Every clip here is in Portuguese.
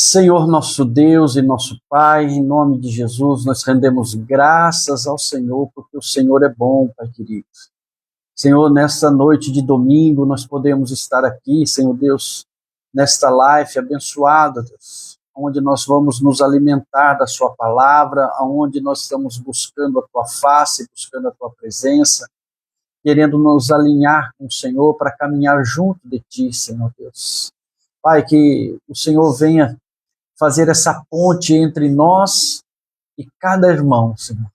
Senhor nosso Deus e nosso Pai, em nome de Jesus, nós rendemos graças ao Senhor, porque o Senhor é bom, Pai querido. Senhor, nesta noite de domingo, nós podemos estar aqui, Senhor Deus, nesta live abençoada, Deus, onde nós vamos nos alimentar da Sua palavra, onde nós estamos buscando a Tua face, buscando a Tua presença, querendo nos alinhar com o Senhor para caminhar junto de Ti, Senhor Deus. Pai, que o Senhor venha fazer essa ponte entre nós e cada irmão, Senhor.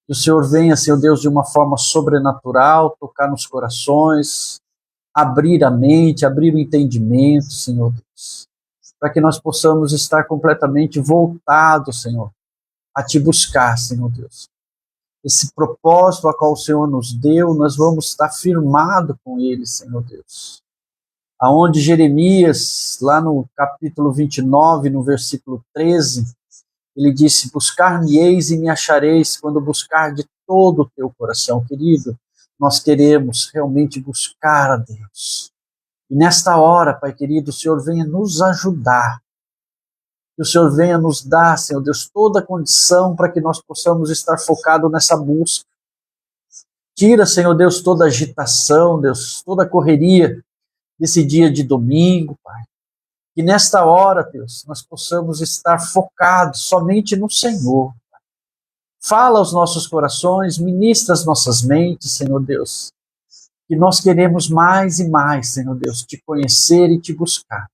Que o Senhor venha, Senhor Deus, de uma forma sobrenatural, tocar nos corações, abrir a mente, abrir o entendimento, Senhor Deus, para que nós possamos estar completamente voltados, Senhor, a Te buscar, Senhor Deus. Esse propósito a qual o Senhor nos deu, nós vamos estar firmados com ele, Senhor Deus. Aonde Jeremias, lá no capítulo 29, no versículo 13, ele disse: buscar-me-eis e me achareis quando buscar de todo o teu coração. Querido, nós queremos realmente buscar a Deus. E nesta hora, Pai querido, o Senhor venha nos ajudar. Que o Senhor venha nos dar, Senhor Deus, toda a condição para que nós possamos estar focados nessa busca. Tira, Senhor Deus, toda a agitação, Deus, toda a correria desse dia de domingo, Pai. Que nesta hora, Deus, nós possamos estar focados somente no Senhor. Pai. Fala aos nossos corações, ministra as nossas mentes, Senhor Deus. Que nós queremos mais e mais, Senhor Deus, te conhecer e te buscar.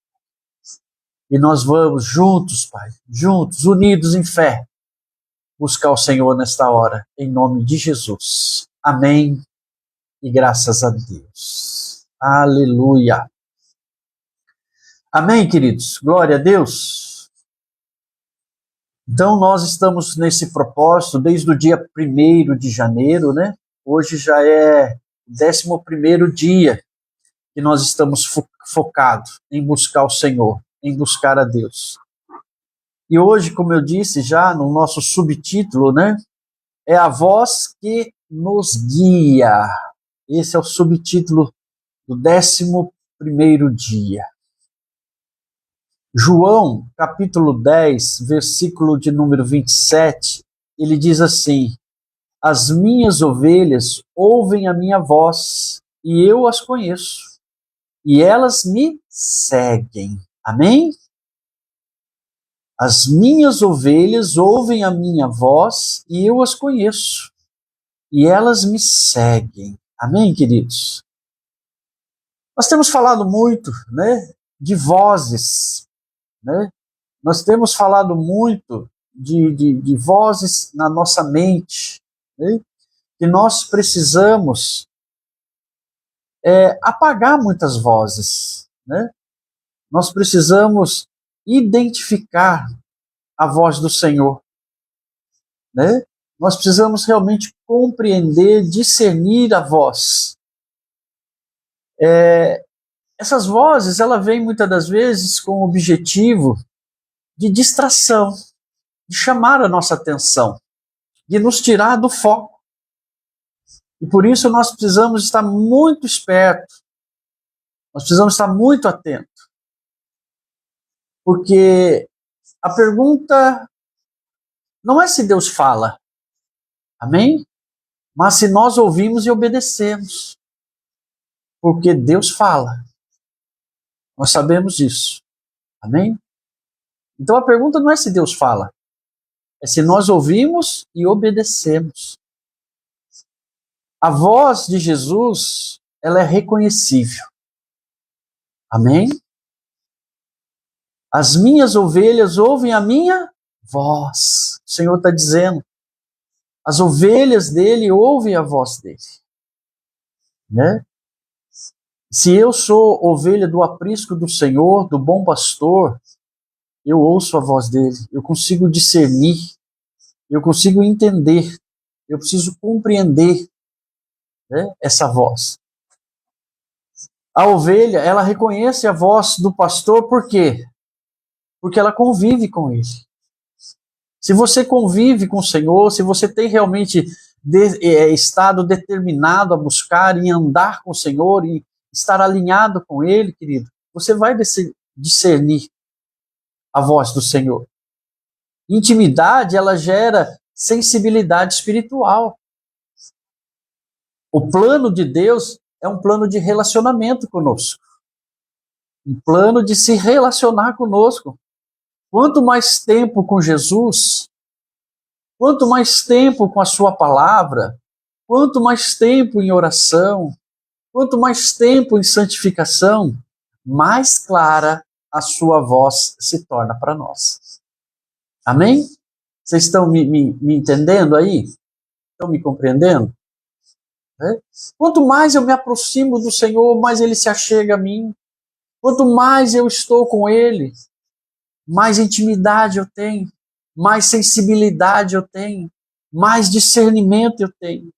E nós vamos juntos, Pai, juntos, unidos em fé, buscar o Senhor nesta hora, em nome de Jesus. Amém. E graças a Deus. Aleluia. Amém, queridos? Glória a Deus. Então, nós estamos nesse propósito desde o dia 1º de janeiro, né? Hoje já é o 11º dia que nós estamos focados em buscar o Senhor, em buscar a Deus. E hoje, como eu disse já no nosso subtítulo, né? É a voz que nos guia. Esse é o subtítulo do 11º dia. João, capítulo 10, versículo de número 27, ele diz assim: as minhas ovelhas ouvem a minha voz, e eu as conheço, e elas me seguem. Amém? As minhas ovelhas ouvem a minha voz, e eu as conheço, e elas me seguem. Amém, queridos? Nós temos falado muito, né, de vozes, né? Nós temos falado muito de vozes na nossa mente, né? Que nós precisamos apagar muitas vozes, né? Nós precisamos identificar a voz do Senhor, né? Nós precisamos realmente compreender, discernir a voz. Essas vozes, ela vem muitas das vezes com o objetivo de distração, de chamar a nossa atenção, de nos tirar do foco. E por isso nós precisamos estar muito espertos, nós precisamos estar muito atentos. Porque a pergunta não é se Deus fala, amém? Mas se nós ouvimos e obedecemos. Porque Deus fala. Nós sabemos disso. Amém? Então a pergunta não é se Deus fala, é se nós ouvimos e obedecemos. A voz de Jesus, ela é reconhecível. Amém? As minhas ovelhas ouvem a minha voz. O Senhor está dizendo. As ovelhas dele ouvem a voz dele. Né? Se eu sou ovelha do aprisco do Senhor, do bom pastor, eu ouço a voz dele, eu consigo discernir, eu consigo entender, eu preciso compreender, né, essa voz. A ovelha, ela reconhece a voz do pastor, por quê? Porque ela convive com ele. Se você convive com o Senhor, se você tem realmente estado determinado a buscar e andar com o Senhor e estar alinhado com ele, querido, você vai discernir a voz do Senhor. Intimidade, ela gera sensibilidade espiritual. O plano de Deus é um plano de relacionamento conosco. Um plano de se relacionar conosco. Quanto mais tempo com Jesus, quanto mais tempo com a sua palavra, quanto mais tempo em oração, quanto mais tempo em santificação, mais clara a sua voz se torna para nós. Amém? Vocês estão me entendendo aí? Estão me compreendendo? Quanto mais eu me aproximo do Senhor, mais Ele se achega a mim. Quanto mais eu estou com Ele, mais intimidade eu tenho, mais sensibilidade eu tenho, mais discernimento eu tenho.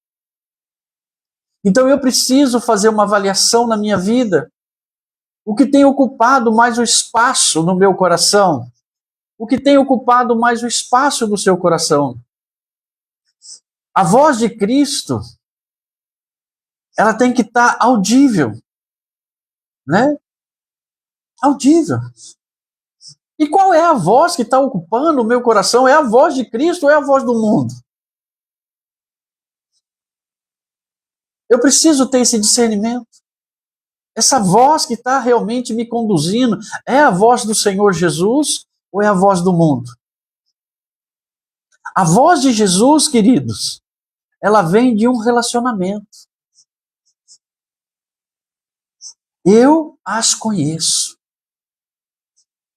Então eu preciso fazer uma avaliação na minha vida. O que tem ocupado mais o espaço no meu coração? O que tem ocupado mais o espaço do seu coração? A voz de Cristo, ela tem que estar audível, né? Audível. E qual é a voz que está ocupando o meu coração? É a voz de Cristo ou é a voz do mundo? Eu preciso ter esse discernimento. Essa voz que está realmente me conduzindo, é a voz do Senhor Jesus ou é a voz do mundo? A voz de Jesus, queridos, ela vem de um relacionamento. Eu as conheço.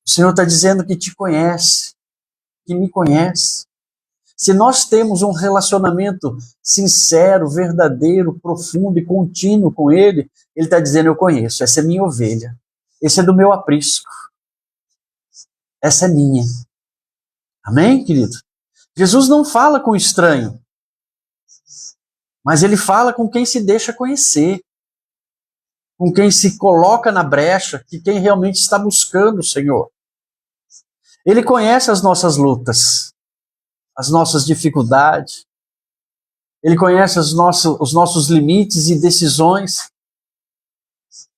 O Senhor está dizendo que te conhece, que me conhece. Se nós temos um relacionamento sincero, verdadeiro, profundo e contínuo com Ele, Ele está dizendo, eu conheço, essa é minha ovelha, esse é do meu aprisco, essa é minha. Amém, querido? Jesus não fala com estranho, mas Ele fala com quem se deixa conhecer, com quem se coloca na brecha, que quem realmente está buscando o Senhor. Ele conhece as nossas lutas, as nossas dificuldades. Ele conhece os nossos limites e decisões.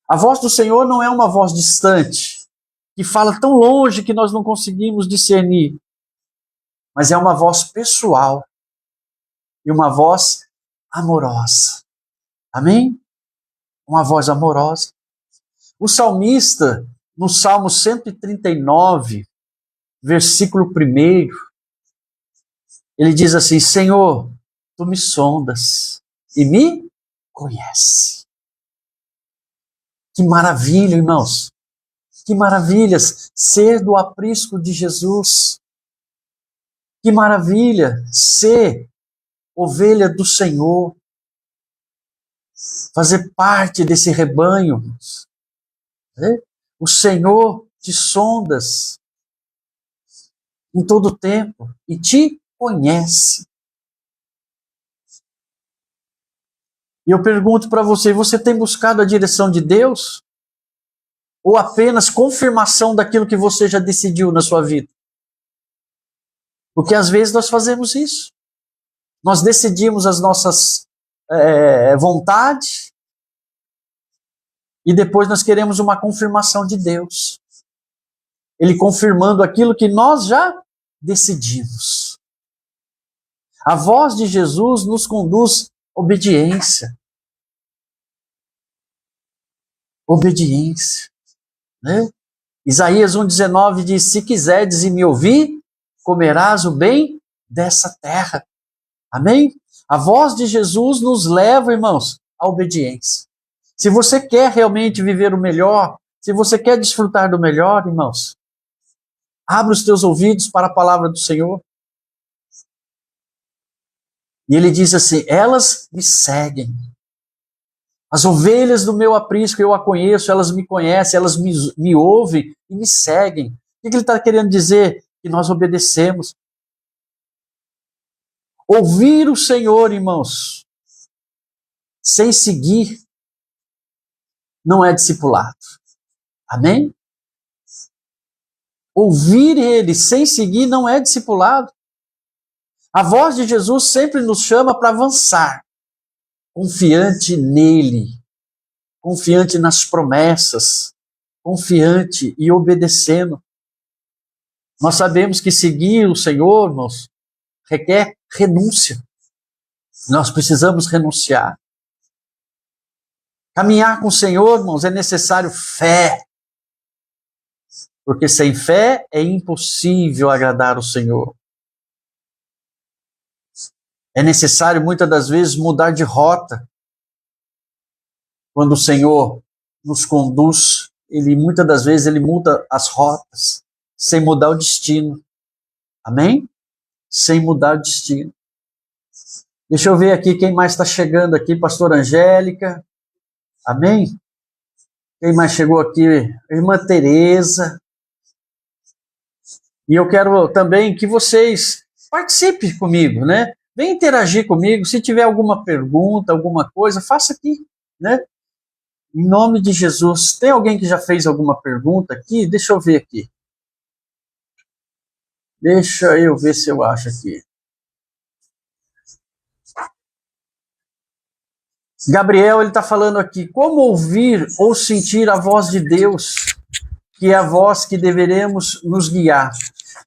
A voz do Senhor não é uma voz distante, que fala tão longe que nós não conseguimos discernir, mas é uma voz pessoal e uma voz amorosa. Amém? Uma voz amorosa. O salmista, no Salmo 139, versículo 1, ele diz assim, Senhor, Tu me sondas e me conhece. Que maravilha, irmãos. Que maravilhas ser do aprisco de Jesus. Que maravilha ser ovelha do Senhor. Fazer parte desse rebanho. O Senhor te sondas em todo o tempo e te conhece. E eu pergunto para você, você tem buscado a direção de Deus? Ou apenas confirmação daquilo que você já decidiu na sua vida? Porque às vezes nós fazemos isso. Nós decidimos as nossas vontades e depois nós queremos uma confirmação de Deus. Ele confirmando aquilo que nós já decidimos. A voz de Jesus nos conduz à obediência. Obediência. Né? Isaías 1,19 diz, se quiserdes e me ouvir, comerás o bem dessa terra. Amém? A voz de Jesus nos leva, irmãos, à obediência. Se você quer realmente viver o melhor, se você quer desfrutar do melhor, irmãos, abra os teus ouvidos para a palavra do Senhor. E ele diz assim, elas me seguem. As ovelhas do meu aprisco, eu a conheço, elas me conhecem, elas me ouvem e me seguem. O que ele está querendo dizer? Que nós obedecemos. Ouvir o Senhor, irmãos, sem seguir, não é discipulado. Amém? Ouvir Ele sem seguir não é discipulado. A voz de Jesus sempre nos chama para avançar, confiante nele, confiante nas promessas, confiante e obedecendo. Nós sabemos que seguir o Senhor, irmãos, requer renúncia. Nós precisamos renunciar. Caminhar com o Senhor, irmãos, é necessário fé. Porque sem fé é impossível agradar o Senhor. É necessário, muitas das vezes, mudar de rota. Quando o Senhor nos conduz, muitas das vezes, ele muda as rotas, sem mudar o destino. Amém? Sem mudar o destino. Deixa eu ver aqui quem mais está chegando aqui. Pastora Angélica. Amém? Quem mais chegou aqui? Irmã Tereza. E eu quero também que vocês participem comigo, né? Vem interagir comigo. Se tiver alguma pergunta, alguma coisa, faça aqui, né? Em nome de Jesus. Tem alguém que já fez alguma pergunta aqui? Deixa eu ver aqui. Deixa eu ver se eu acho aqui. Gabriel, ele está falando aqui, como ouvir ou sentir a voz de Deus, que é a voz que deveremos nos guiar?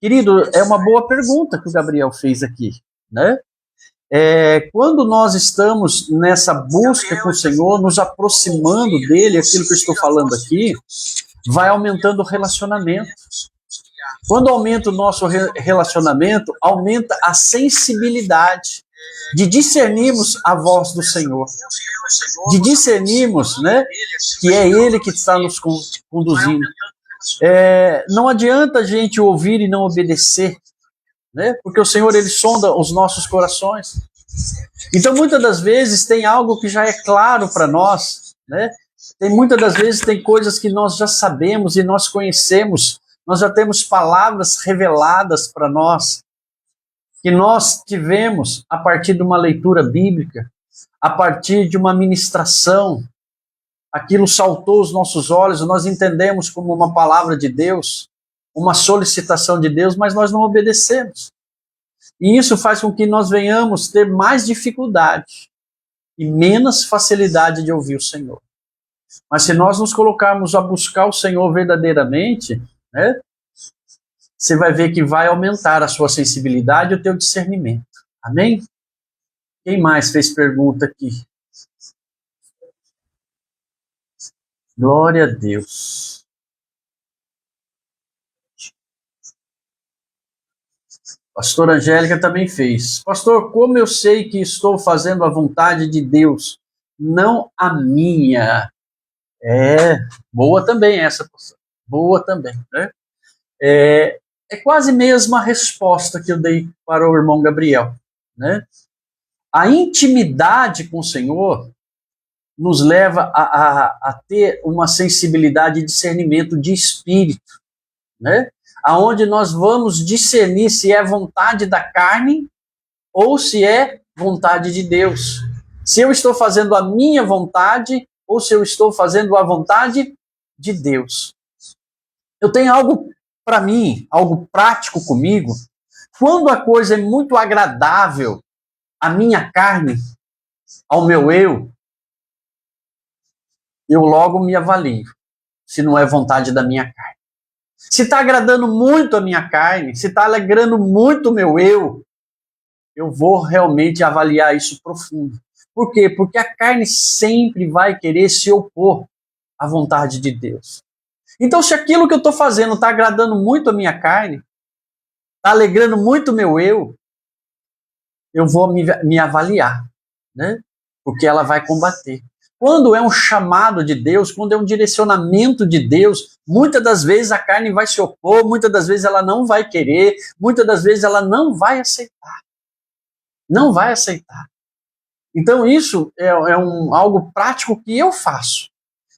Querido, é uma boa pergunta que o Gabriel fez aqui, né? Quando nós estamos nessa busca com o Senhor, nos aproximando dele, aquilo que eu estou falando aqui, vai aumentando o relacionamento. Quando aumenta o nosso relacionamento, aumenta a sensibilidade de discernirmos a voz do Senhor, de discernirmos, né, que é Ele que está nos conduzindo. Não adianta a gente ouvir e não obedecer, né, porque o Senhor, Ele sonda os nossos corações. Então, muitas das vezes, tem algo que já é claro para nós, né? Muitas das vezes tem coisas que nós já sabemos e nós conhecemos, nós já temos palavras reveladas para nós, que nós tivemos a partir de uma leitura bíblica, a partir de uma ministração, aquilo saltou os nossos olhos, nós entendemos como uma palavra de Deus, uma solicitação de Deus, mas nós não obedecemos. E isso faz com que nós venhamos ter mais dificuldade e menos facilidade de ouvir o Senhor. Mas se nós nos colocarmos a buscar o Senhor verdadeiramente, né, você vai ver que vai aumentar a sua sensibilidade e o teu discernimento. Amém? Quem mais fez pergunta aqui? Glória a Deus. Pastora Angélica também fez. Pastor, como eu sei que estou fazendo a vontade de Deus, não a minha? Boa também essa, pastor. Boa também, né? É quase a mesma resposta que eu dei para o irmão Gabriel, né? A intimidade com o Senhor nos leva a ter uma sensibilidade e discernimento de espírito, né? Aonde nós vamos discernir se é vontade da carne ou se é vontade de Deus. Se eu estou fazendo a minha vontade ou se eu estou fazendo a vontade de Deus. Eu tenho algo para mim, algo prático comigo. Quando a coisa é muito agradável à minha carne, ao meu eu logo me avalio se não é vontade da minha carne. Se está agradando muito a minha carne, se está alegrando muito o meu eu vou realmente avaliar isso profundo. Por quê? Porque a carne sempre vai querer se opor à vontade de Deus. Então, se aquilo que eu estou fazendo está agradando muito a minha carne, está alegrando muito o meu eu vou me avaliar, né? Porque ela vai combater. Quando é um chamado de Deus, quando é um direcionamento de Deus, muitas das vezes a carne vai se opor, muitas das vezes ela não vai querer, muitas das vezes ela não vai aceitar. Não vai aceitar. Então isso é algo prático que eu faço.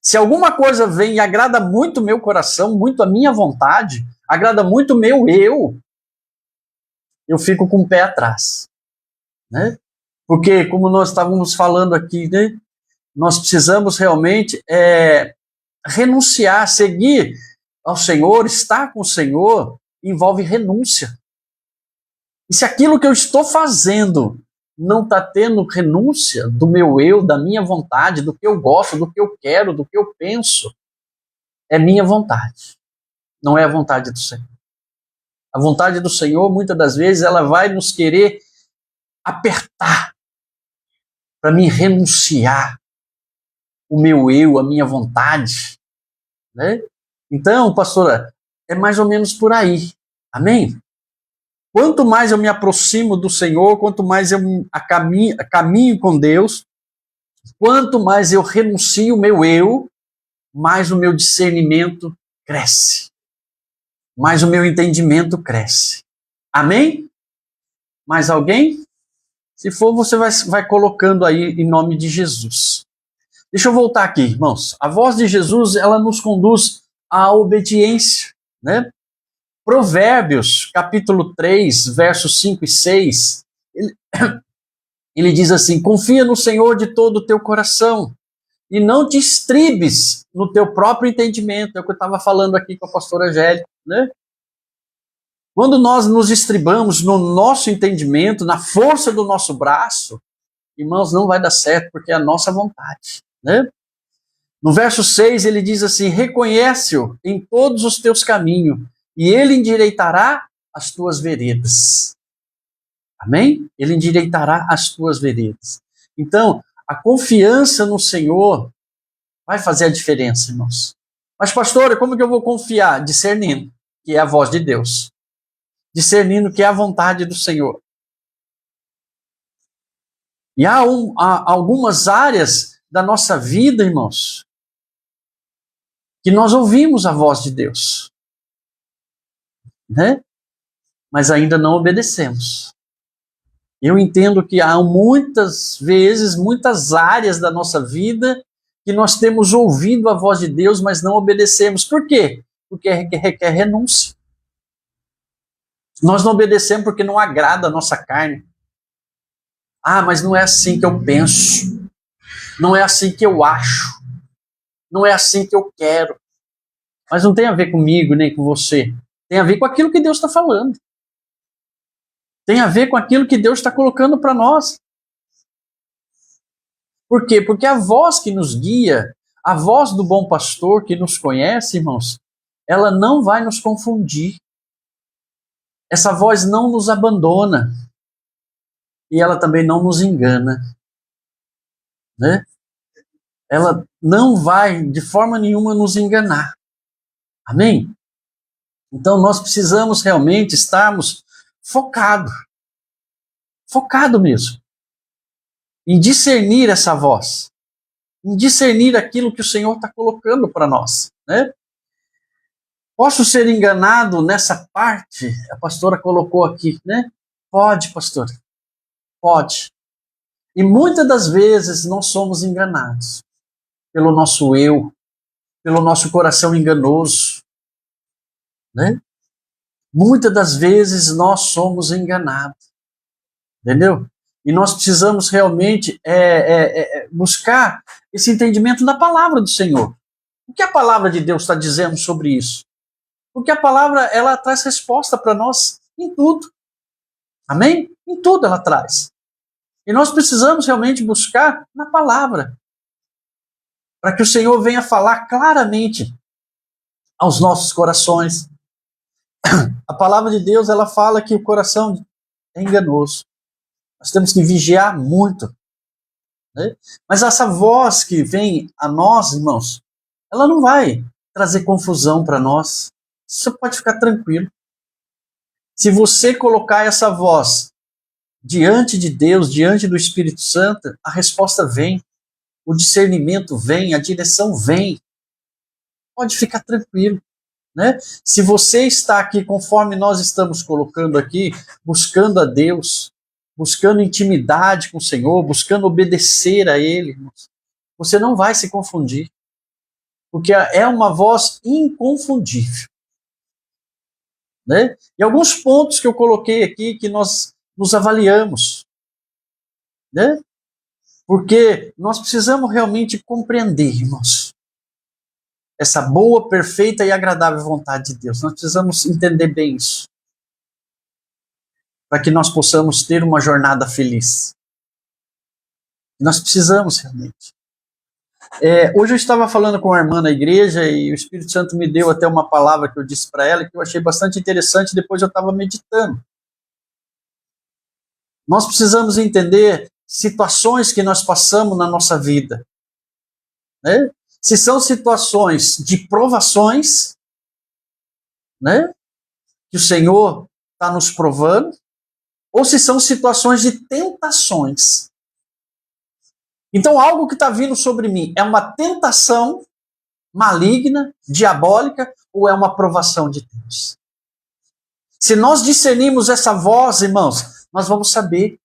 Se alguma coisa vem e agrada muito o meu coração, muito a minha vontade, agrada muito o meu eu fico com o pé atrás, né? Porque, como nós estávamos falando aqui, né, nós precisamos realmente renunciar, seguir ao Senhor, estar com o Senhor, envolve renúncia. E se aquilo que eu estou fazendo não está tendo renúncia do meu eu, da minha vontade, do que eu gosto, do que eu quero, do que eu penso, é minha vontade, não é a vontade do Senhor. A vontade do Senhor, muitas das vezes, ela vai nos querer apertar para me renunciar o meu eu, a minha vontade, né? Então, pastora, é mais ou menos por aí. Amém? Quanto mais eu me aproximo do Senhor, quanto mais eu caminho com Deus, quanto mais eu renuncio o meu eu, mais o meu discernimento cresce. Mais o meu entendimento cresce. Amém? Mais alguém? Se for, você vai colocando aí em nome de Jesus. Deixa eu voltar aqui, irmãos. A voz de Jesus, ela nos conduz à obediência, né? Provérbios, capítulo 3, versos 5 e 6, ele diz assim: confia no Senhor de todo o teu coração e não te estribes no teu próprio entendimento. É o que eu estava falando aqui com a pastora Angélica, né? Quando nós nos estribamos no nosso entendimento, na força do nosso braço, irmãos, não vai dar certo, porque é a nossa vontade, né? No verso 6 ele diz assim: reconhece-o em todos os teus caminhos, e ele endireitará as tuas veredas. Amém? Ele endireitará as tuas veredas. Então, a confiança no Senhor vai fazer a diferença, irmãos. Mas, pastora, como que eu vou confiar? Discernindo, que é a voz de Deus. Discernindo que é a vontade do Senhor. E há algumas áreas da nossa vida, irmãos, que nós ouvimos a voz de Deus, né? Mas ainda não obedecemos. Eu entendo que há muitas vezes, muitas áreas da nossa vida que nós temos ouvido a voz de Deus, mas não obedecemos. Por quê? Porque requer renúncia. Nós não obedecemos porque não agrada a nossa carne. Ah, mas não é assim que eu penso. Não é assim que eu acho. Não é assim que eu quero. Mas não tem a ver comigo nem com você. Tem a ver com aquilo que Deus está falando. Tem a ver com aquilo que Deus está colocando para nós. Por quê? Porque a voz que nos guia, a voz do bom pastor que nos conhece, irmãos, ela não vai nos confundir. Essa voz não nos abandona. E ela também não nos engana, né? Ela não vai, de forma nenhuma, nos enganar. Amém? Então, nós precisamos realmente estarmos focados mesmo, em discernir essa voz, em discernir aquilo que o Senhor está colocando para nós, né? Posso ser enganado nessa parte? A pastora colocou aqui, né? Pode, pastora, pode. E muitas das vezes nós somos enganados pelo nosso eu, pelo nosso coração enganoso, né? Muitas das vezes nós somos enganados, entendeu? E nós precisamos realmente buscar esse entendimento na palavra do Senhor. O que a palavra de Deus está dizendo sobre isso? Porque a palavra, ela traz resposta para nós em tudo. Amém? Em tudo ela traz. E nós precisamos realmente buscar na palavra, para que o Senhor venha falar claramente aos nossos corações. A palavra de Deus, ela fala que o coração é enganoso. Nós temos que vigiar muito, né? Mas essa voz que vem a nós, irmãos, ela não vai trazer confusão para nós. Você pode ficar tranquilo. Se você colocar essa voz diante de Deus, diante do Espírito Santo, a resposta vem, o discernimento vem, a direção vem. Pode ficar tranquilo, né? Se você está aqui, conforme nós estamos colocando aqui, buscando a Deus, buscando intimidade com o Senhor, buscando obedecer a Ele, você não vai se confundir, porque é uma voz inconfundível, né? E alguns pontos que eu coloquei aqui que nós nos avaliamos, né? Porque nós precisamos realmente compreender, irmãos, essa boa, perfeita e agradável vontade de Deus. Nós precisamos entender bem isso, para que nós possamos ter uma jornada feliz. Nós precisamos realmente. Hoje eu estava falando com uma irmã na igreja e o Espírito Santo me deu até uma palavra que eu disse para ela que eu achei bastante interessante, depois eu estava meditando. Nós precisamos entender situações que nós passamos na nossa vida, né? Se são situações de provações, né, que o Senhor está nos provando, ou se são situações de tentações. Então, algo que está vindo sobre mim é uma tentação maligna, diabólica, ou é uma provação de Deus? Se nós discernirmos essa voz, irmãos, nós vamos saber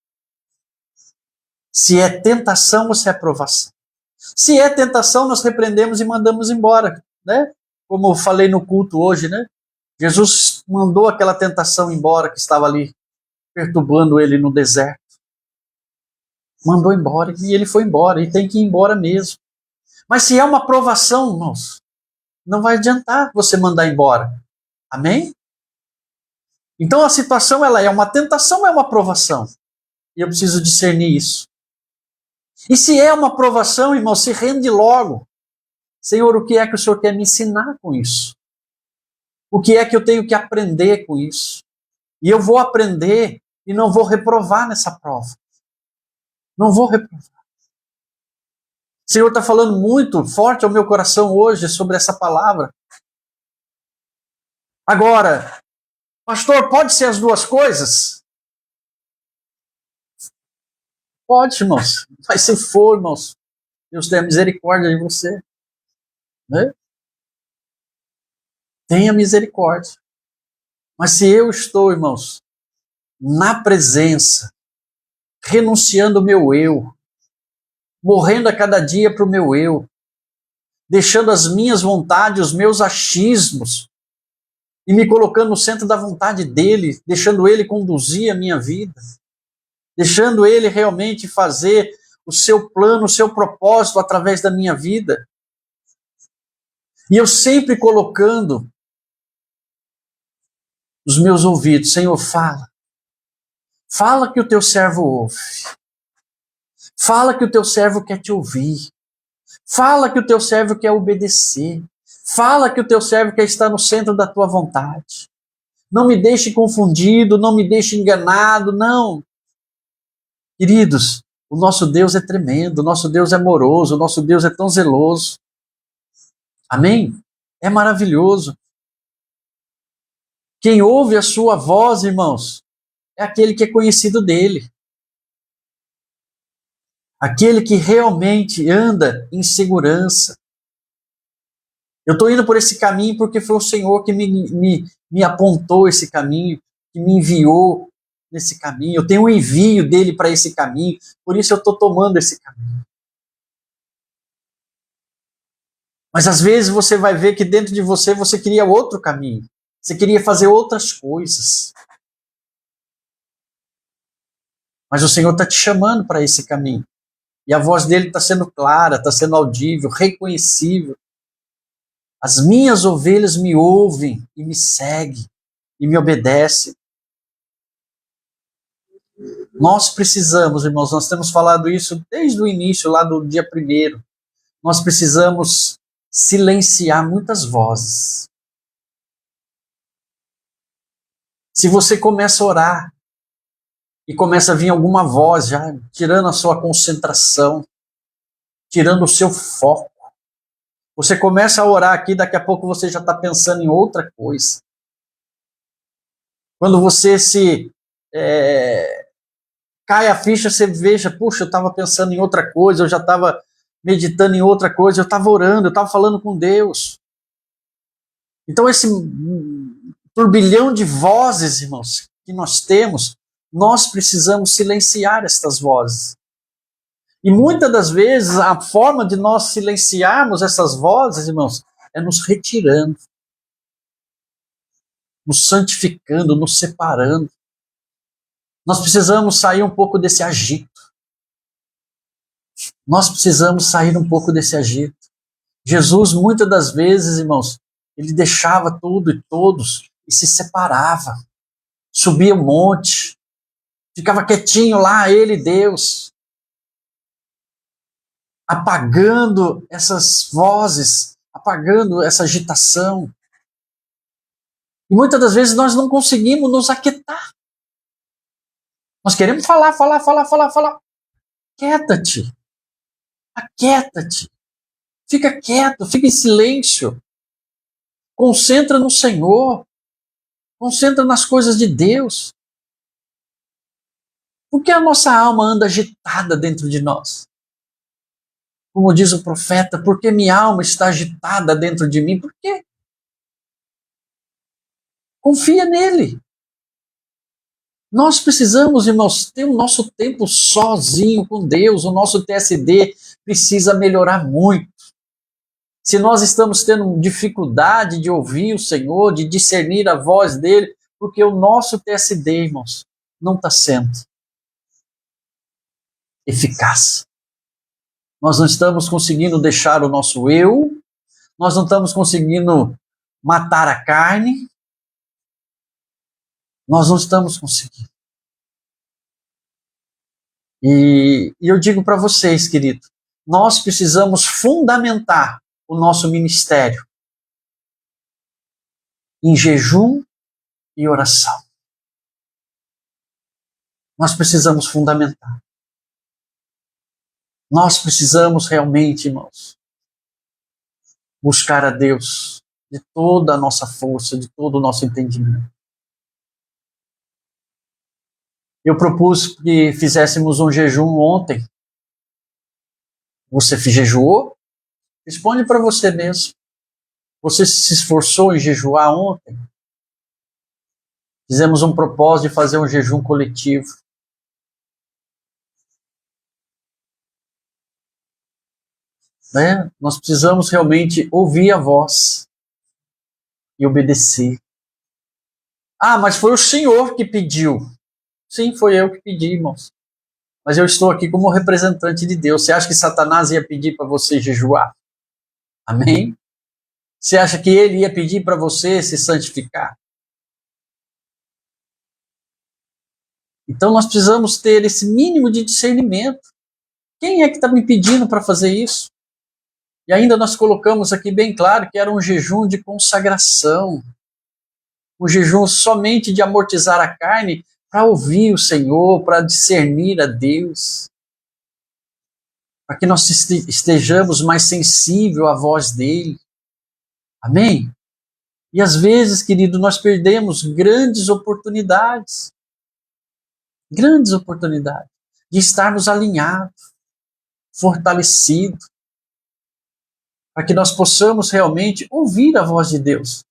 se é tentação ou se é provação. Se é tentação, nós repreendemos e mandamos embora, né? Como eu falei no culto hoje, né? Jesus mandou aquela tentação embora que estava ali perturbando ele no deserto. Mandou embora e ele foi embora e tem que ir embora mesmo. Mas se é uma provação, irmãos, não vai adiantar você mandar embora. Amém? Então a situação ela é uma tentação ou é uma provação? E eu preciso discernir isso. E se é uma provação, irmão, se rende logo. Senhor, o que é que o Senhor quer me ensinar com isso? O que é que eu tenho que aprender com isso? E eu vou aprender e não vou reprovar nessa prova. Não vou reprovar. O Senhor está falando muito forte ao meu coração hoje sobre essa palavra. Agora, pastor, pode ser as duas coisas? Pode, irmãos. Mas se for, irmãos, Deus tenha misericórdia de você. Né? Tenha misericórdia. Mas se eu estou, irmãos, na presença, renunciando o meu eu, morrendo a cada dia para o meu eu, deixando as minhas vontades, os meus achismos, e me colocando no centro da vontade dele, deixando ele conduzir a minha vida, deixando ele realmente fazer o seu plano, o seu propósito através da minha vida. E eu sempre colocando os meus ouvidos, Senhor, fala. Fala que o teu servo ouve. Fala que o teu servo quer te ouvir. Fala que o teu servo quer obedecer. Fala que o teu servo quer estar no centro da tua vontade. Não me deixe confundido, não me deixe enganado, não. Queridos, o nosso Deus é tremendo, o nosso Deus é amoroso, o nosso Deus é tão zeloso. Amém? É maravilhoso. Quem ouve a sua voz, irmãos, é aquele que é conhecido dele. Aquele que realmente anda em segurança. Eu estou indo por esse caminho porque foi o Senhor que me apontou esse caminho, que me enviou nesse caminho. Eu tenho um envio dele para esse caminho, por isso eu estou tomando esse caminho. Mas às vezes você vai ver que dentro de você queria outro caminho. Você queria fazer outras coisas. Mas o Senhor está te chamando para esse caminho. E a voz dele está sendo clara, está sendo audível, reconhecível. As minhas ovelhas me ouvem e me seguem e me obedecem. Nós precisamos, irmãos, nós temos falado isso desde o início, lá do dia 1º. Nós precisamos silenciar muitas vozes. Se você começa a orar e começa a vir alguma voz já tirando a sua concentração, tirando o seu foco, você começa a orar aqui, daqui a pouco você já está pensando em outra coisa. Quando você cai a ficha, você veja, puxa, eu estava pensando em outra coisa, eu já estava meditando em outra coisa, eu estava orando, eu estava falando com Deus. Então esse turbilhão de vozes, irmãos, que nós temos, nós precisamos silenciar estas vozes. E muitas das vezes a forma de nós silenciarmos essas vozes, irmãos, é nos retirando, nos santificando, nos separando. Nós precisamos sair um pouco desse agito. Nós precisamos sair um pouco desse agito. Jesus, muitas das vezes, irmãos, ele deixava tudo e todos e se separava. Subia um monte, ficava quietinho lá, ele e Deus. apagando essas vozes, apagando essa agitação. E muitas das vezes nós não conseguimos nos aquietar. Nós queremos falar. Aquieta-te. Aquieta-te. Fica quieto, fica em silêncio. Concentra no Senhor. Concentra nas coisas de Deus. Por que a nossa alma anda agitada dentro de nós? Como diz o profeta, por que minha alma está agitada dentro de mim? Por quê? Confia nele. Nós precisamos, irmãos, ter o nosso tempo sozinho com Deus. O nosso TSD precisa melhorar muito. Se nós estamos tendo dificuldade de ouvir o Senhor, de discernir a voz dele, porque o nosso TSD, irmãos, não está sendo eficaz. Nós não estamos conseguindo deixar o nosso eu, nós não estamos conseguindo matar a carne, nós não estamos conseguindo. E eu digo para vocês, querido, nós precisamos fundamentar o nosso ministério em jejum e oração. Nós precisamos fundamentar. Nós precisamos realmente, irmãos, buscar a Deus de toda a nossa força, de todo o nosso entendimento. Eu propus que fizéssemos um jejum ontem. Você jejuou? Responde para você mesmo. Você se esforçou em jejuar ontem? Fizemos um propósito de fazer um jejum coletivo. Né? Nós precisamos realmente ouvir a voz e obedecer. Ah, mas foi o Senhor que pediu. Sim, foi eu que pedi, irmãos. Mas eu estou aqui como representante de Deus. Você acha que Satanás ia pedir para você jejuar? Amém? Você acha que ele ia pedir para você se santificar? Então nós precisamos ter esse mínimo de discernimento. Quem é que está me pedindo para fazer isso? E ainda nós colocamos aqui bem claro que era um jejum de consagração. Um jejum somente de amortizar a carne para ouvir o Senhor, para discernir a Deus. Para que nós estejamos mais sensíveis à voz dele. Amém? E às vezes, querido, nós perdemos grandes oportunidades de estarmos alinhados, fortalecidos, para que nós possamos realmente ouvir a voz de Deus.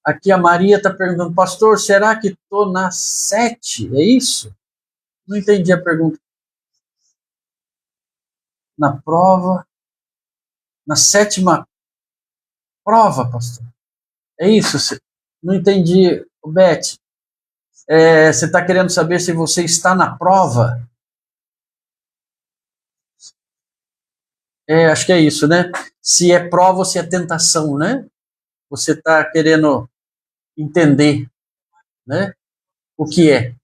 Aqui a Maria está perguntando, pastor, será que estou na 7? É isso? Não entendi a pergunta. Na prova, na 7ª prova, pastor. É isso? Não entendi, Beth. Você está querendo saber se você está na prova? Acho que é isso, né? Se é prova ou se é tentação, né? Você está querendo entender, né? O que é.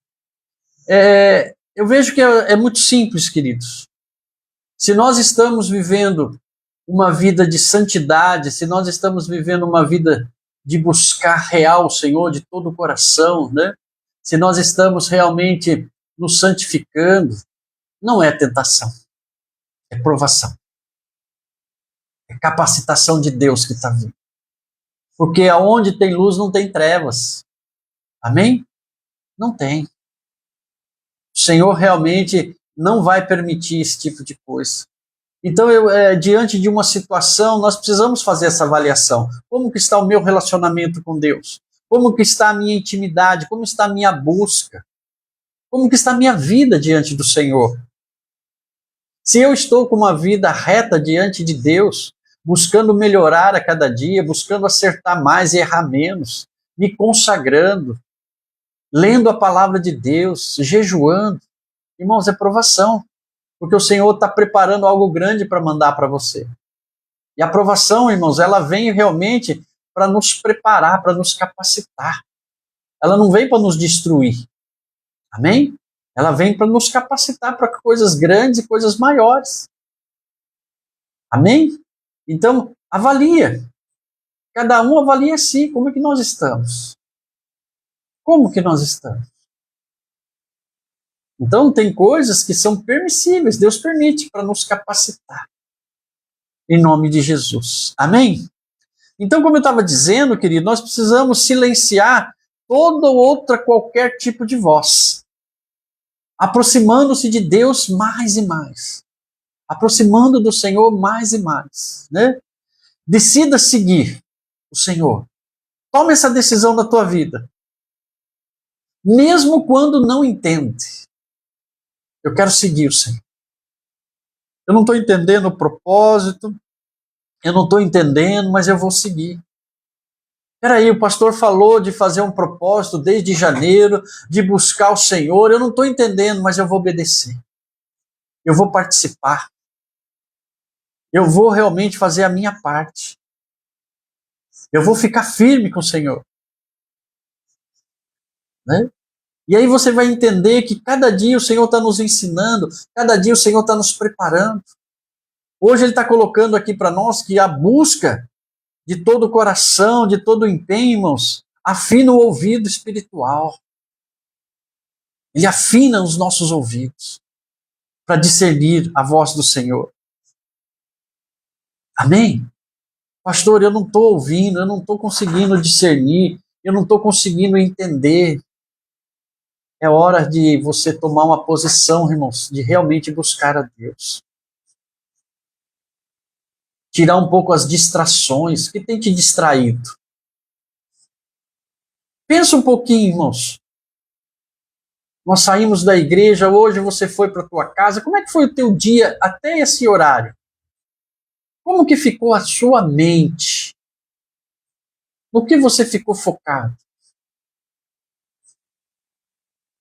Eu vejo que é muito simples, queridos. Se nós estamos vivendo uma vida de santidade, se nós estamos vivendo uma vida de buscar real o Senhor de todo o coração, né? Se nós estamos realmente nos santificando, não é tentação, é provação. É capacitação de Deus que está vindo. Porque aonde tem luz não tem trevas. Amém? Não tem. O Senhor realmente não vai permitir esse tipo de coisa. Então, diante de uma situação, nós precisamos fazer essa avaliação. Como que está o meu relacionamento com Deus? Como que está a minha intimidade? Como está a minha busca? Como que está a minha vida diante do Senhor? Se eu estou com uma vida reta diante de Deus, buscando melhorar a cada dia, buscando acertar mais e errar menos, me consagrando, lendo a palavra de Deus, jejuando, irmãos, é provação. Porque o Senhor está preparando algo grande para mandar para você. E a aprovação, irmãos, ela vem realmente para nos preparar, para nos capacitar. Ela não vem para nos destruir. Amém? Ela vem para nos capacitar para coisas grandes e coisas maiores. Amém? Então, avalia. Cada um avalia si, como é que nós estamos? Como que nós estamos? Então, tem coisas que são permissíveis, Deus permite para nos capacitar. Em nome de Jesus. Amém? Então, como eu estava dizendo, querido, nós precisamos silenciar toda outra, qualquer tipo de voz. Aproximando-se de Deus mais e mais. Aproximando do Senhor mais e mais. Né? Decida seguir o Senhor. Tome essa decisão da tua vida. Mesmo quando não entende. Eu quero seguir o Senhor. Eu não estou entendendo o propósito. Eu não estou entendendo, mas eu vou seguir. Peraí, o pastor falou de fazer um propósito desde janeiro, de buscar o Senhor. Eu não estou entendendo, mas eu vou obedecer. Eu vou participar. Eu vou realmente fazer a minha parte. Eu vou ficar firme com o Senhor. Né? E aí você vai entender que cada dia o Senhor está nos ensinando, cada dia o Senhor está nos preparando. Hoje Ele está colocando aqui para nós que a busca de todo o coração, de todo o empenho, irmãos, afina o ouvido espiritual. Ele afina os nossos ouvidos para discernir a voz do Senhor. Amém? Pastor, eu não estou ouvindo, eu não estou conseguindo discernir, eu não estou conseguindo entender. É hora de você tomar uma posição, irmãos, de realmente buscar a Deus. Tirar um pouco as distrações que tem te distraído. Pensa um pouquinho, irmãos. Nós saímos da igreja, hoje você foi para a tua casa. Como é que foi o teu dia até esse horário? Como que ficou a sua mente? No que você ficou focado?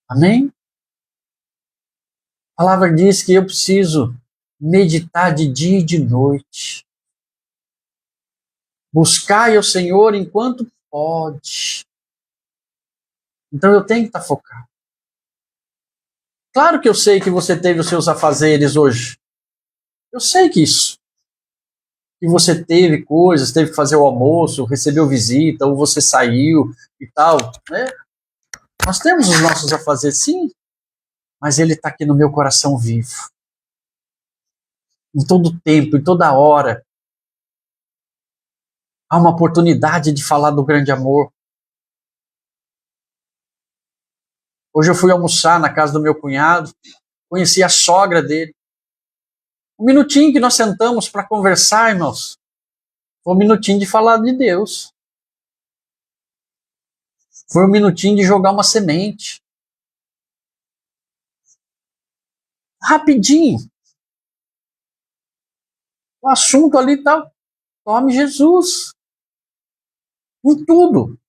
Amém? A palavra diz que eu preciso meditar de dia e de noite. Buscai ao Senhor enquanto pode. Então eu tenho que estar focado. Claro que eu sei que você teve os seus afazeres hoje. Eu sei que isso. Que você teve coisas, teve que fazer o almoço, recebeu visita, ou você saiu e tal. Né? Nós temos os nossos afazeres, sim. Mas Ele está aqui no meu coração vivo. Em todo tempo, em toda hora. Há uma oportunidade de falar do grande amor. Hoje eu fui almoçar na casa do meu cunhado, conheci a sogra dele. Um minutinho que nós sentamos para conversar, irmãos, foi um minutinho de falar de Deus. Foi um minutinho de jogar uma semente. Rapidinho. O assunto ali está, tome Jesus. Em tudo.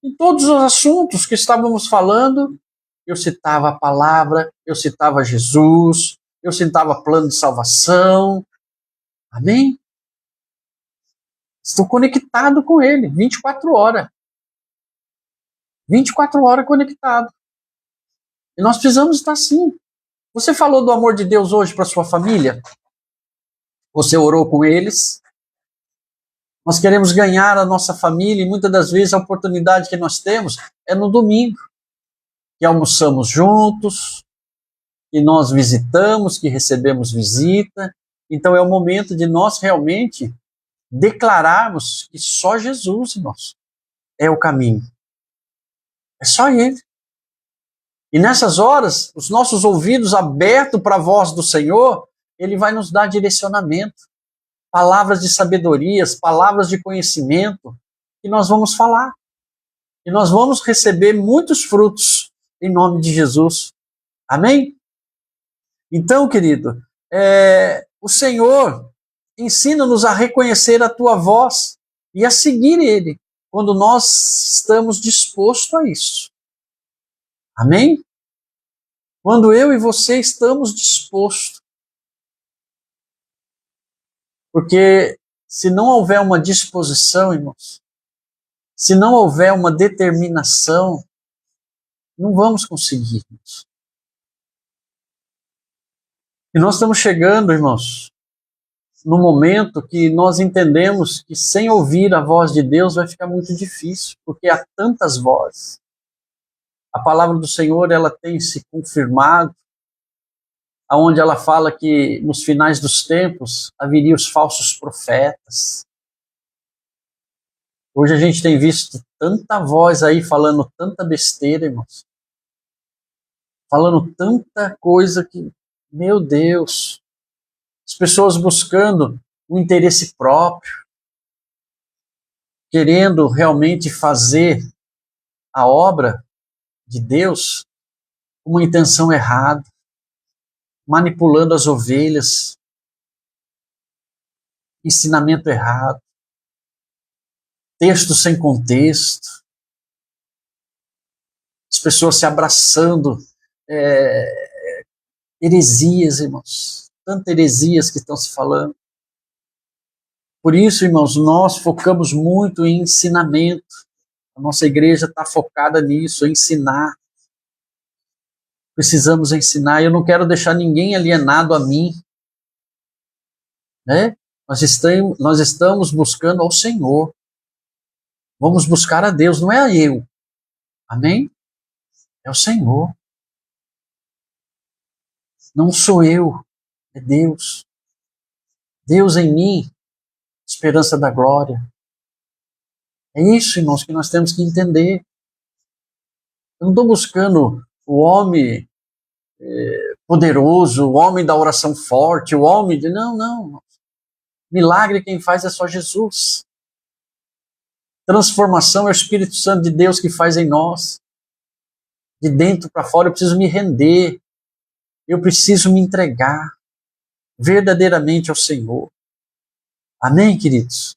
Em todos os assuntos que estávamos falando, eu citava a palavra, eu citava Jesus, eu citava plano de salvação. Amém? Estou conectado com Ele, 24 horas. 24 horas conectado. E nós precisamos estar assim. Você falou do amor de Deus hoje para sua família? Você orou com eles? Nós queremos ganhar a nossa família e muitas das vezes a oportunidade que nós temos é no domingo. Que almoçamos juntos, que nós visitamos, que recebemos visita. Então é o momento de nós realmente declararmos que só Jesus, irmãos, é o caminho. É só Ele. E nessas horas, os nossos ouvidos abertos para a voz do Senhor, Ele vai nos dar direcionamento, palavras de sabedoria, palavras de conhecimento, que nós vamos falar. E nós vamos receber muitos frutos em nome de Jesus. Amém? Então, querido, o Senhor ensina-nos a reconhecer a tua voz e a seguir Ele, quando nós estamos dispostos a isso. Amém? Quando eu e você estamos dispostos. Porque se não houver uma disposição, irmãos, se não houver uma determinação, Não vamos conseguir isso. E nós estamos chegando, irmãos, no momento que nós entendemos que sem ouvir a voz de Deus vai ficar muito difícil, porque há tantas vozes. A palavra do Senhor, ela tem se confirmado, aonde ela fala que nos finais dos tempos haveriam os falsos profetas. Hoje a gente tem visto tanta voz aí falando tanta besteira, irmãos. Falando tanta coisa que, meu Deus, as pessoas buscando o interesse próprio, querendo realmente fazer a obra de Deus com uma intenção errada, manipulando as ovelhas, ensinamento errado, texto sem contexto, as pessoas se abraçando, heresias, irmãos, tantas heresias que estão se falando. Por isso, irmãos, nós focamos muito em ensinamento. A nossa igreja está focada nisso, em ensinar. Precisamos ensinar. Eu não quero deixar ninguém alienado a mim. Né? Nós estamos buscando ao Senhor. Vamos buscar a Deus, não é a eu. Amém? É o Senhor. Não sou eu, é Deus. Deus em mim, esperança da glória. É isso, irmãos, que nós temos que entender. Eu não estou buscando o homem poderoso, o homem da oração forte, o homem de... Não. Milagre quem faz é só Jesus. Transformação é o Espírito Santo de Deus que faz em nós. De dentro para fora eu preciso me render. Eu preciso me entregar verdadeiramente ao Senhor. Amém, queridos?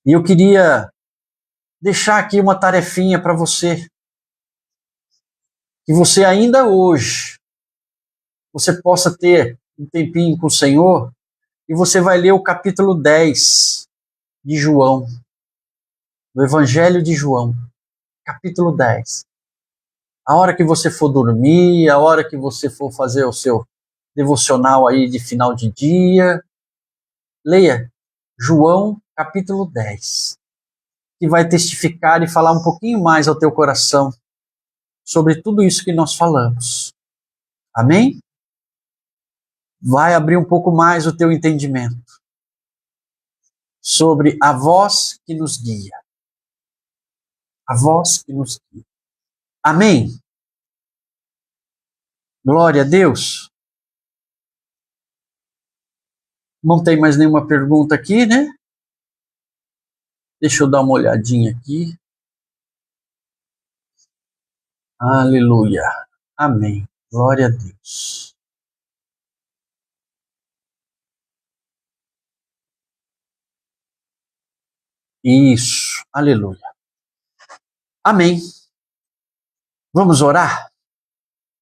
E eu queria deixar aqui uma tarefinha para você. Que você ainda hoje, você possa ter um tempinho com o Senhor e você vai ler o capítulo 10 de João, do Evangelho de João, capítulo 10. A hora que você for dormir, a hora que você for fazer o seu devocional aí de final de dia, leia João, capítulo 10, que vai testificar e falar um pouquinho mais ao teu coração sobre tudo isso que nós falamos. Amém? Vai abrir um pouco mais o teu entendimento sobre a voz que nos guia. A voz que nos guia. Amém? Glória a Deus. Não tem mais nenhuma pergunta aqui, né? Deixa eu dar uma olhadinha aqui. Aleluia. Amém. Glória a Deus. Isso. Aleluia. Amém. Vamos orar?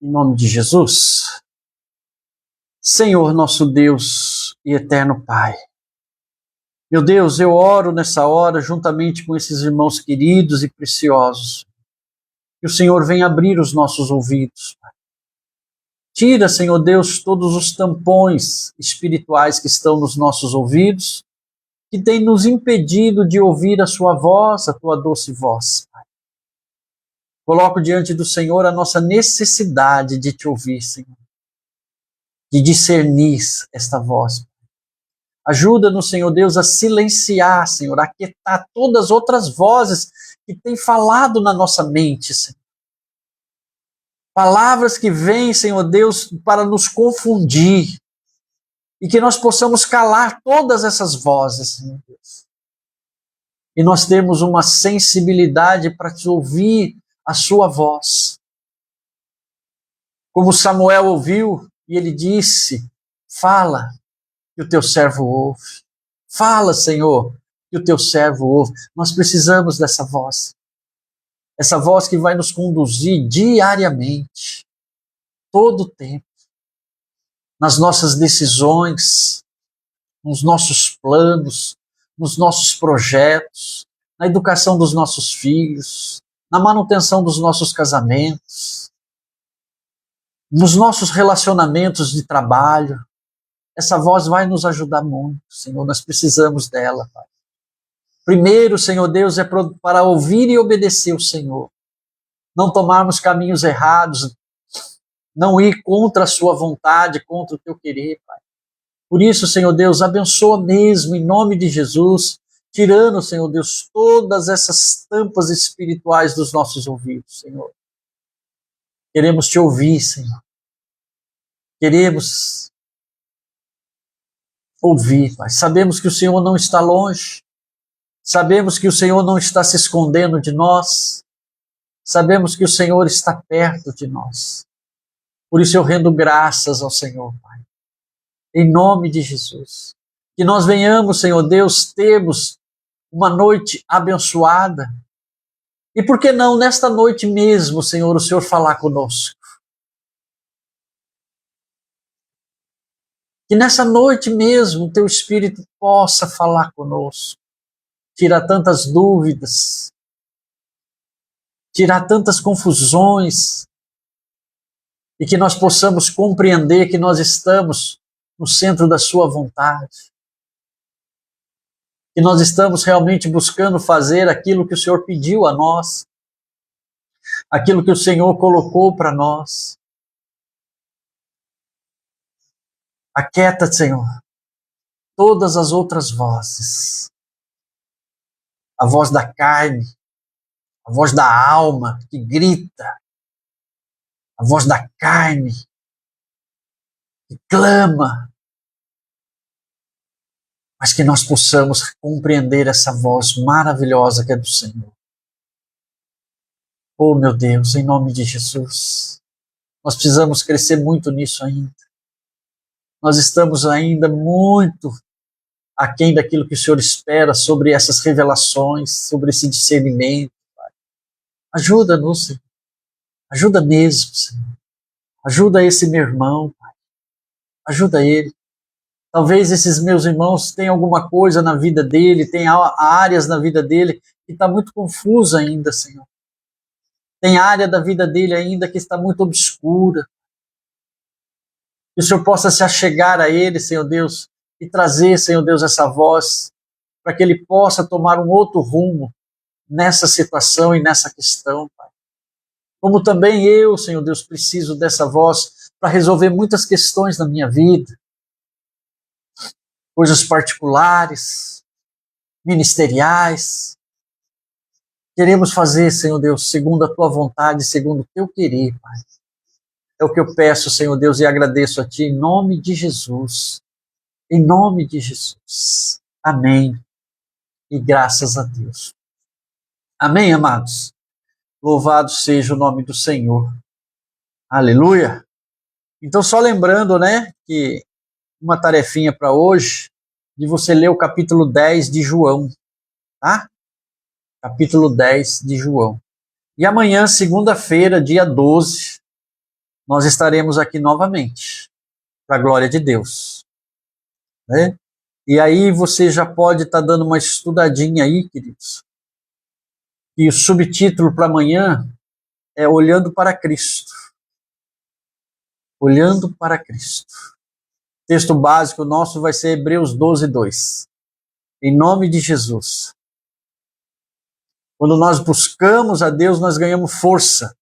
Em nome de Jesus. Senhor, nosso Deus e eterno Pai. Meu Deus, eu oro nessa hora juntamente com esses irmãos queridos e preciosos. Que o Senhor venha abrir os nossos ouvidos. Pai. Tira, Senhor Deus, todos os tampões espirituais que estão nos nossos ouvidos, que tem nos impedido de ouvir a sua voz, a tua doce voz. Pai. Coloco diante do Senhor a nossa necessidade de te ouvir, Senhor. De discernir esta voz. Ajuda-nos, Senhor Deus, a silenciar, Senhor, a aquietar todas as outras vozes que têm falado na nossa mente, Senhor. Palavras que vêm, Senhor Deus, para nos confundir e que nós possamos calar todas essas vozes, Senhor Deus. E nós temos uma sensibilidade para te ouvir a sua voz. Como Samuel ouviu e ele disse, fala, que o teu servo ouve. Fala, Senhor, que o teu servo ouve. Nós precisamos dessa voz. Essa voz que vai nos conduzir diariamente, todo o tempo, nas nossas decisões, nos nossos planos, nos nossos projetos, na educação dos nossos filhos, na manutenção dos nossos casamentos, nos nossos relacionamentos de trabalho. Essa voz vai nos ajudar muito, Senhor, nós precisamos dela, Pai. Primeiro, Senhor Deus, é para ouvir e obedecer o Senhor. Não tomarmos caminhos errados, não ir contra a sua vontade, contra o teu querer, Pai. Por isso, Senhor Deus, abençoa mesmo, em nome de Jesus, tirando, Senhor Deus, todas essas tampas espirituais dos nossos ouvidos, Senhor. Queremos te ouvir, Senhor. Queremos ouvir, Pai. Sabemos que o Senhor não está longe. Sabemos que o Senhor não está se escondendo de nós. Sabemos que o Senhor está perto de nós. Por isso eu rendo graças ao Senhor, Pai. Em nome de Jesus. Que nós venhamos, Senhor Deus, termos uma noite abençoada. E por que não, nesta noite mesmo, Senhor, o Senhor falar conosco? Que nessa noite mesmo o teu Espírito possa falar conosco. Tirar tantas dúvidas, tirar tantas confusões, e que nós possamos compreender que nós estamos no centro da sua vontade, que nós estamos realmente buscando fazer aquilo que o Senhor pediu a nós, aquilo que o Senhor colocou para nós. Aquieta, Senhor, todas as outras vozes, a voz da carne, a voz da alma que grita, a voz da carne que clama, mas que nós possamos compreender essa voz maravilhosa que é do Senhor. Oh, meu Deus, em nome de Jesus, nós precisamos crescer muito nisso ainda. Nós estamos ainda muito aquém daquilo que o Senhor espera sobre essas revelações, sobre esse discernimento. Pai. Ajuda-nos, Senhor. Ajuda mesmo, Senhor. Ajuda esse meu irmão, Pai. Ajuda ele. Talvez esses meus irmãos tenham alguma coisa na vida dele, tenham áreas na vida dele que está muito confusa ainda, Senhor. Tem área da vida dele ainda que está muito obscura. Que o Senhor possa se achegar a ele, Senhor Deus, e trazer, Senhor Deus, essa voz, para que ele possa tomar um outro rumo nessa situação e nessa questão, Pai. Como também eu, Senhor Deus, preciso dessa voz para resolver muitas questões na minha vida, coisas particulares, ministeriais. Queremos fazer, Senhor Deus, segundo a Tua vontade, segundo o Teu querer, Pai. É o que eu peço, Senhor Deus, e agradeço a Ti em nome de Jesus. Em nome de Jesus. Amém. E graças a Deus. Amém, amados? Louvado seja o nome do Senhor. Aleluia. Então, só lembrando, né, que uma tarefinha para hoje, de você ler o capítulo 10 de João, tá? Capítulo 10 de João. E amanhã, segunda-feira, dia 12, nós estaremos aqui novamente, para a glória de Deus. Né? E aí você já pode estar dando uma estudadinha aí, queridos. E o subtítulo para amanhã é Olhando para Cristo. Olhando para Cristo. O texto básico nosso vai ser Hebreus 12, 2. Em nome de Jesus. Quando nós buscamos a Deus, nós ganhamos força.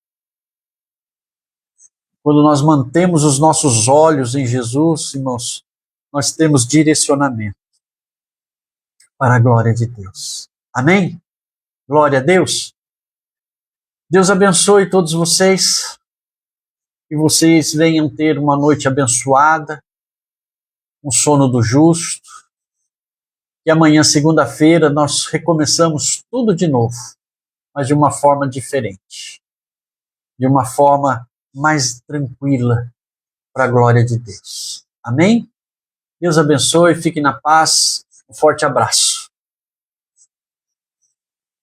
Quando nós mantemos os nossos olhos em Jesus, irmãos, nós temos direcionamento para a glória de Deus. Amém? Glória a Deus. Deus abençoe todos vocês. Que vocês venham ter uma noite abençoada, um sono do justo. E amanhã, segunda-feira, nós recomeçamos tudo de novo, mas de uma forma diferente. De uma forma mais tranquila para a glória de Deus. Amém? Deus abençoe, fique na paz. Um forte abraço.